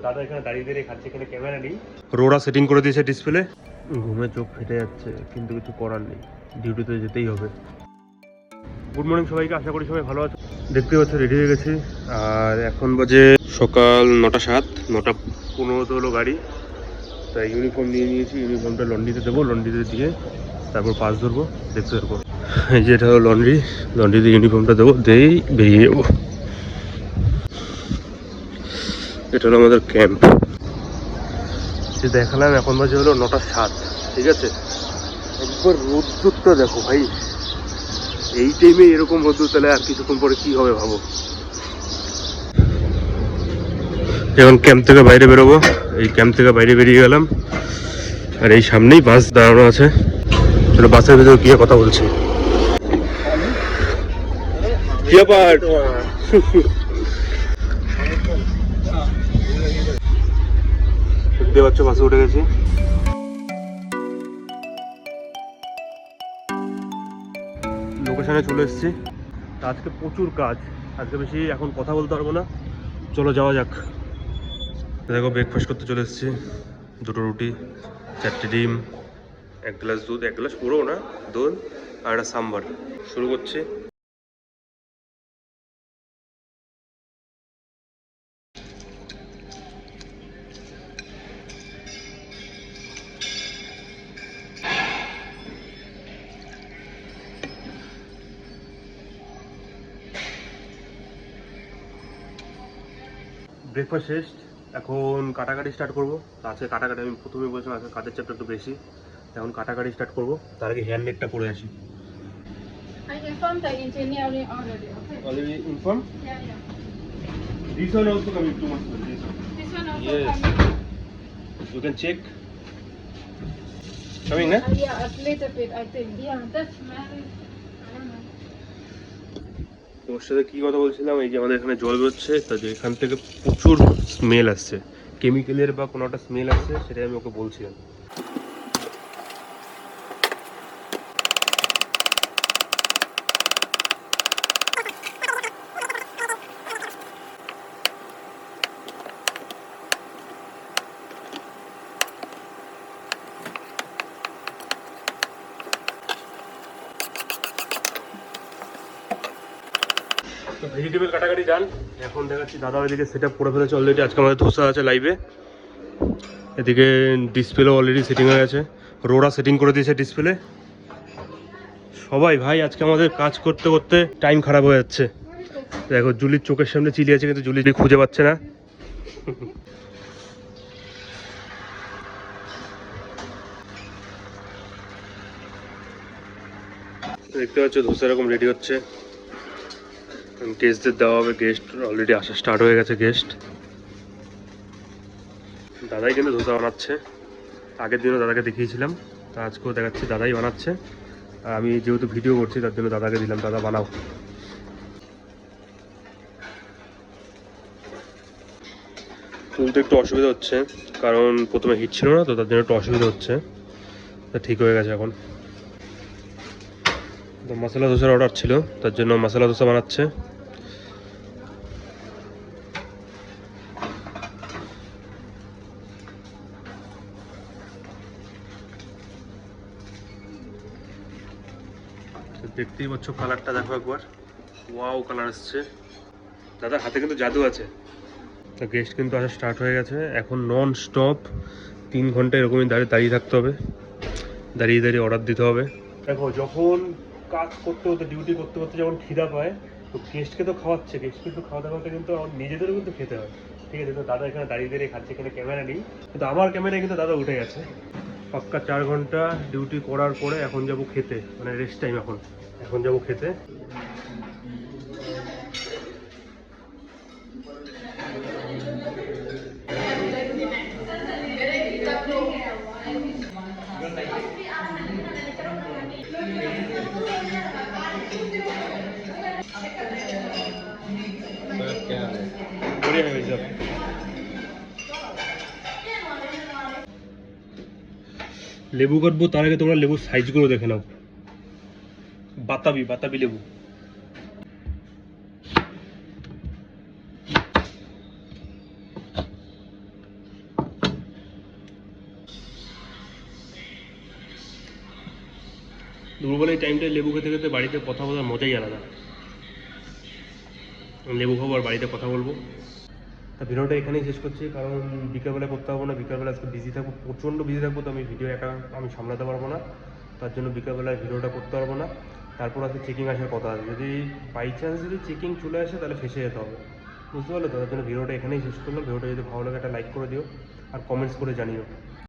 দাদা এখানে দাঁড়িয়ে দাঁড়িয়ে খাচ্ছে, এখানে ক্যামেরা নেই, রোডা সেটিং করে দিয়েছে ডিসপ্লে। ঘুমে চোখ ফেটে যাচ্ছে কিন্তু কিছু করার নেই, ডিউটিতে যেতেই হবে। গুড মর্নিং সবাইকে, আশা করি সবাই ভালো আছে। দেখতে পাচ্ছ রেডি হয়ে গেছি, আর এখন বাজে সকাল 9:07, 9:15 হলো গাড়ি। তাই ইউনিফর্ম নিয়ে নিয়েছি, ইউনিফর্মটা লন্ড্রিতে দেবো, লন্ড্রিতে দিয়ে তারপর পাস ধরবো। দেখতে থাকবো। এই যে এটা হলো লন্ড্রি, লন্ড্রিতে ইউনিফর্মটা দেবো, দিয়েই বেরিয়ে যাবো। এটা হলো আমাদের ক্যাম্প। যে দেখালাম এখন বাজে হলো 9:07, ঠিক আছে। একবার রোদ্দুরটা দেখো ভাই, এই টাইমে এরকম রোদ্দুর, তাহলে আর কিছুক্ষণ পরে কি হবে ভাবো। এখন ক্যাম্প থেকে বাইরে বেরোবো, এই ক্যাম্প থেকে বাইরে বেরিয়ে গেলাম, আর এই সামনেই বাস দাঁড়ানো আছে। চলো বাসের ভিতরে গিয়ে কথা বলছি। কি ব্যাপার? দেখতে পাচ্ছ বাসে উঠে গেছি। লোকেশনে চলে এসেছি। আজকে প্রচুর কাজ, আজকে বেশি এখন কথা বলতে পারবো না, চলো যাওয়া যাক। দেখো ব্রেকফাস্ট করতে চলে এসেছি, 2টো রুটি, 4টে ডিম, 1 গ্লাস দুধ, 1 গ্লাস পুরো না দুধ, আর একটা সাম্বার। শুরু করছি। ব্রেকফাস্ট শেষ, এখন কাটাকাটি স্টার্ট করবো। আজকে কাটাকাটি আমি প্রথমে বলছিলাম, আজকে কাজের চাপটা একটু বেশি, এখন কাটাকাটি স্টার্ট করবো। তার আগে হেয়ার নেটটা করে আসি। I informed the engineering already, okay? Already informed? Yeah, yeah. This one also coming too much. This one. This one also Yes. coming. You can check. Coming, na? Yeah, a little bit, I think. Yeah, that's very, I don't know. তোমার সাথে কি কথা বলছিলাম, এই যে আমাদের এখানে জল বেরোচ্ছে, তা যে এখান থেকে প্রচুর স্মেল আসছে, কেমিক্যালের বা কোনো একটা স্মেল আসছে, সেটাই আমি ওকে বলছিলাম। তো ভেজিটেবল কাটাকাটি ডান, এখন দেখাচ্ছি দাদা ওইদিকে সেট আপ করে ফেলেছে অলরেডি। আজকে আমাদের ধোসা আছে লাইভে, এদিকে ডিসপ্লেও অলরেডি সেটিং হয়ে গেছে, রোডা সেটিং করে দিয়েছে ডিসপ্লে। সবাই ভাই আজকে আমাদের কাজ করতে করতে টাইম খারাপ হয়ে যাচ্ছে। দেখো জুলির চোখের সামনে চিলি আছে, কিন্তু জুলি খুঁজে পাচ্ছে না। দেখতে পাচ্ছ ধোসা এরকম রেডি হচ্ছে, গেস্টদের দেওয়া হবে। গেস্ট অলরেডি আসা স্টার্ট হয়ে গেছে। গেস্ট দাদাই কিন্তু ধোসা বানাচ্ছে, আগের দিনও দাদাকে দেখিয়েছিলাম, তা আজকেও দেখাচ্ছি দাদাই বানাচ্ছে। আর আমি যেহেতু ভিডিও করছি তার জন্য দাদাকে দিলাম, দাদা বানাও। তুলতে একটু অসুবিধা হচ্ছে, কারণ প্রথমে হিট ছিল না তো, তার জন্য একটু অসুবিধা হচ্ছে। তা ঠিক হয়ে গেছে এখন। তো মশলা ধোসার অর্ডার ছিল, তার জন্য মশলা ধোসা বানাচ্ছে। দেখতেই পাচ্ছ কালারটা দেখো একবার, ওয়াও কালার আসছে। দাদার হাতে কিন্তু জাদু আছে। তো গেস্ট কিন্তু আসা স্টার্ট হয়ে গেছে, এখন নন স্টপ 3 ঘন্টা এরকমই দাঁড়িয়ে থাকতে হবে, দাঁড়িয়ে দাঁড়িয়ে অর্ডার দিতে হবে। দেখো যখন কাজ করতে করতে, ডিউটি করতে করতে যখন খিদা পায়, তো গেস্টকে তো খাওয়াচ্ছে, গেস্ট কিন্তু খাওয়াতে খাওয়াতে কিন্তু নিজেদেরও কিন্তু খেতে হয়, ঠিক আছে। তো দাদা এখানে দাঁড়িয়ে দাঁড়িয়ে খাচ্ছে, এখানে ক্যামেরা নেই, কিন্তু আমার ক্যামেরায় কিন্তু দাদা উঠে গেছে। পাক্কা 4 ঘন্টা ডিউটি করার পরে এখন যাব খেতে, মানে রেস্ট টাইম এখন যাব খেতে। बढ़िया है भाई साहब। লেবু কাটবো, তার আগে তোমরা লেবুর সাইজগুলো দেখে নাও। বাতাবি বাতাবি লেবু। দুপুরবেলা এই টাইমটায় লেবু খেতে খেতে বাড়িতে কথা বলার মজাই আলাদা। লেবু খাবো আর বাড়িতে কথা বলবো। তা ভিডিওটা এখানেই শেষ করছি, কারণ বিকালবেলা করতে পারবো না, বিকালবেলা আজকে বিজি থাকবো, প্রচণ্ড বিজি থাকবো, তো আমি ভিডিও একা আমি সামলাতে পারবো না, তার জন্য বিকালবেলায় ভিডিওটা করতে পারবো না। তারপর আজকে চেকিং আসার কথা আছে, যদি বাই চান্স যদি চেকিং চলে আসে তাহলে ফেসে যেতে হবে, বুঝতে পারলে তো? তার জন্য ভিডিওটা এখানেই শেষ করলাম। ভিডিওটা যদি ভালো লাগে একটা লাইক করে দিও আর কমেন্টস করে জানিও।